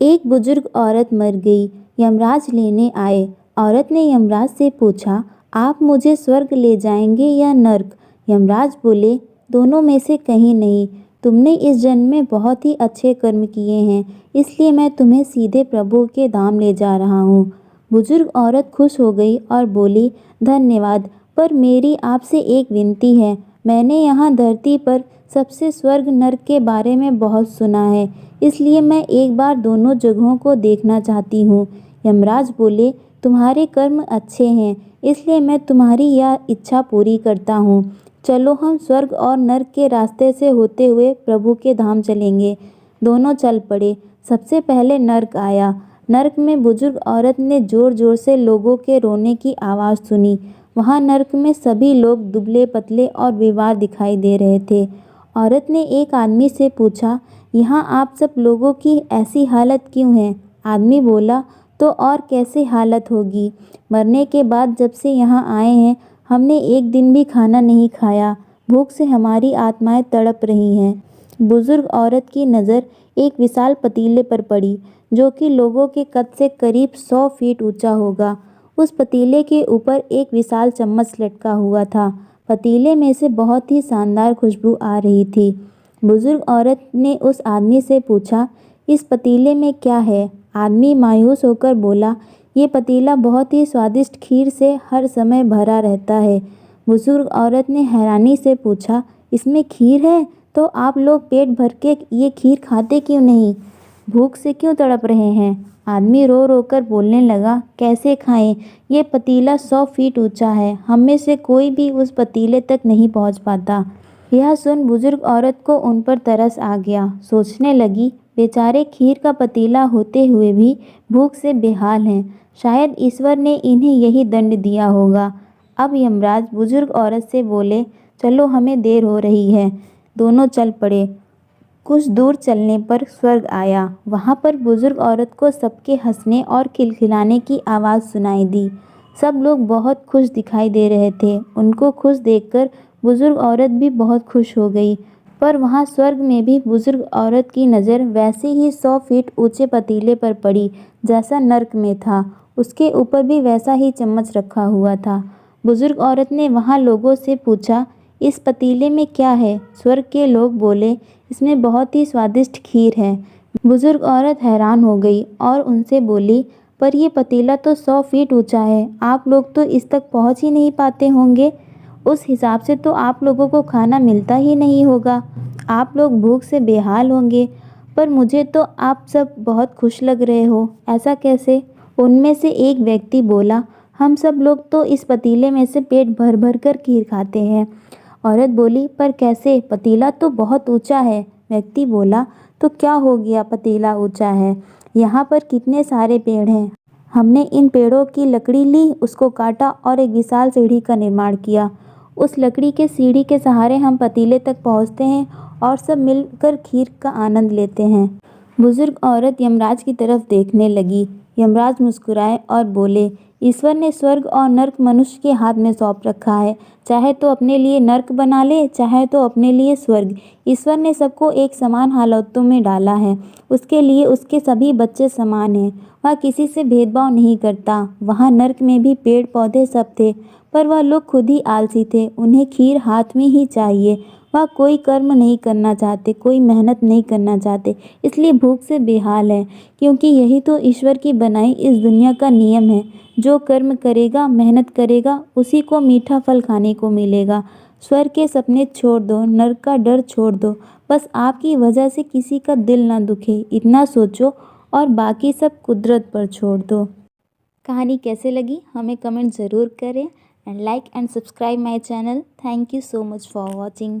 एक बुजुर्ग औरत मर गई। यमराज लेने आए। औरत ने यमराज से पूछा, आप मुझे स्वर्ग ले जाएंगे या नर्क? यमराज बोले, दोनों में से कहीं नहीं। तुमने इस जन्म में बहुत ही अच्छे कर्म किए हैं, इसलिए मैं तुम्हें सीधे प्रभु के धाम ले जा रहा हूँ। बुजुर्ग औरत खुश हो गई और बोली, धन्यवाद, पर मेरी आपसे एक विनती है। मैंने यहाँ धरती पर सबसे स्वर्ग नर्क के बारे में बहुत सुना है, इसलिए मैं एक बार दोनों जगहों को देखना चाहती हूँ। यमराज बोले, तुम्हारे कर्म अच्छे हैं, इसलिए मैं तुम्हारी यह इच्छा पूरी करता हूँ। चलो हम स्वर्ग और नर्क के रास्ते से होते हुए प्रभु के धाम चलेंगे। दोनों चल पड़े। सबसे पहले नर्क आया। नर्क में बुजुर्ग औरत ने जोर जोर से लोगों के रोने की आवाज़ सुनी। वहाँ नर्क में सभी लोग दुबले पतले और बीमार दिखाई दे रहे थे। औरत ने एक आदमी से पूछा, यहाँ आप सब लोगों की ऐसी हालत क्यों है? आदमी बोला, तो और कैसे हालत होगी? मरने के बाद जब से यहाँ आए हैं, हमने एक दिन भी खाना नहीं खाया। भूख से हमारी आत्माएं तड़प रही हैं। बुजुर्ग औरत की नज़र एक विशाल पतीले पर पड़ी, जो कि लोगों के कद से करीब 100 फीट ऊंचा होगा। उस पतीले के ऊपर एक विशाल चम्मच लटका हुआ था। पतीले में से बहुत ही शानदार खुशबू आ रही थी। बुजुर्ग औरत ने उस आदमी से पूछा, इस पतीले में क्या है? आदमी मायूस होकर बोला, ये पतीला बहुत ही स्वादिष्ट खीर से हर समय भरा रहता है। बुजुर्ग औरत ने हैरानी से पूछा, इसमें खीर है? तो आप लोग पेट भर के ये खीर खाते क्यों नहीं? भूख से क्यों तड़प रहे हैं? आदमी रो रो कर बोलने लगा, कैसे खाएं? ये पतीला 100 फीट ऊंचा है, हम में से कोई भी उस पतीले तक नहीं पहुंच पाता। यह सुन बुजुर्ग औरत को उन पर तरस आ गया। सोचने लगी, बेचारे खीर का पतीला होते हुए भी भूख से बेहाल हैं। शायद ईश्वर ने इन्हें यही दंड दिया होगा। अब यमराज बुजुर्ग औरत से बोले, चलो हमें देर हो रही है। दोनों चल पड़े। कुछ दूर चलने पर स्वर्ग आया। वहाँ पर बुजुर्ग औरत को सबके हंसने और खिलखिलाने की आवाज़ सुनाई दी। सब लोग बहुत खुश दिखाई दे रहे थे। उनको खुश देखकर बुजुर्ग औरत भी बहुत खुश हो गई। पर वहाँ स्वर्ग में भी बुजुर्ग औरत की नज़र वैसे ही 100 फीट ऊंचे पतीले पर पड़ी जैसा नर्क में था। उसके ऊपर भी वैसा ही चम्मच रखा हुआ था। बुजुर्ग औरत ने वहाँ लोगों से पूछा, इस पतीले में क्या है? स्वर्ग के लोग बोले, इसमें बहुत ही स्वादिष्ट खीर है। बुजुर्ग औरत हैरान हो गई और उनसे बोली, पर यह पतीला तो 100 फीट ऊंचा है, आप लोग तो इस तक पहुंच ही नहीं पाते होंगे। उस हिसाब से तो आप लोगों को खाना मिलता ही नहीं होगा। आप लोग भूख से बेहाल होंगे। पर मुझे तो आप सब बहुत खुश लग रहे हो, ऐसा कैसे? उनमें से एक व्यक्ति बोला, हम सब लोग तो इस पतीले में से पेट भर भर कर खीर खाते हैं। औरत बोली, पर कैसे? पतीला तो बहुत ऊंचा है। व्यक्ति बोला, तो क्या हो गया, पतीला ऊंचा है, यहाँ पर कितने सारे पेड़ हैं। हमने इन पेड़ों की लकड़ी ली, उसको काटा और एक विशाल सीढ़ी का निर्माण किया। उस लकड़ी के सीढ़ी के सहारे हम पतीले तक पहुँचते हैं और सब मिलकर खीर का आनंद लेते हैं। बुजुर्ग औरत यमराज की तरफ देखने लगी। यमराज मुस्कुराए और बोले, ईश्वर ने स्वर्ग और नर्क मनुष्य के हाथ में सौंप रखा है। चाहे तो अपने लिए नर्क बना ले, चाहे तो अपने लिए स्वर्ग। ईश्वर ने सबको एक समान हालातों में डाला है। उसके लिए उसके सभी बच्चे समान हैं। वह किसी से भेदभाव नहीं करता। वहाँ नर्क में भी पेड़ पौधे सब थे, पर वह लोग खुद ही आलसी थे। उन्हें खीर हाथ में ही चाहिए। वह कोई कर्म नहीं करना चाहते, कोई मेहनत नहीं करना चाहते, इसलिए भूख से बेहाल है। क्योंकि यही तो ईश्वर की बनाई इस दुनिया का नियम है। जो कर्म करेगा, मेहनत करेगा, उसी को मीठा फल खाने को मिलेगा। स्वर्ग के सपने छोड़ दो, नर्क का डर छोड़ दो। बस आपकी वजह से किसी का दिल ना दुखे, इतना सोचो और बाकी सब कुदरत पर छोड़ दो। कहानी कैसे लगी हमें कमेंट ज़रूर करें and like and subscribe my channel. Thank you so much for watching.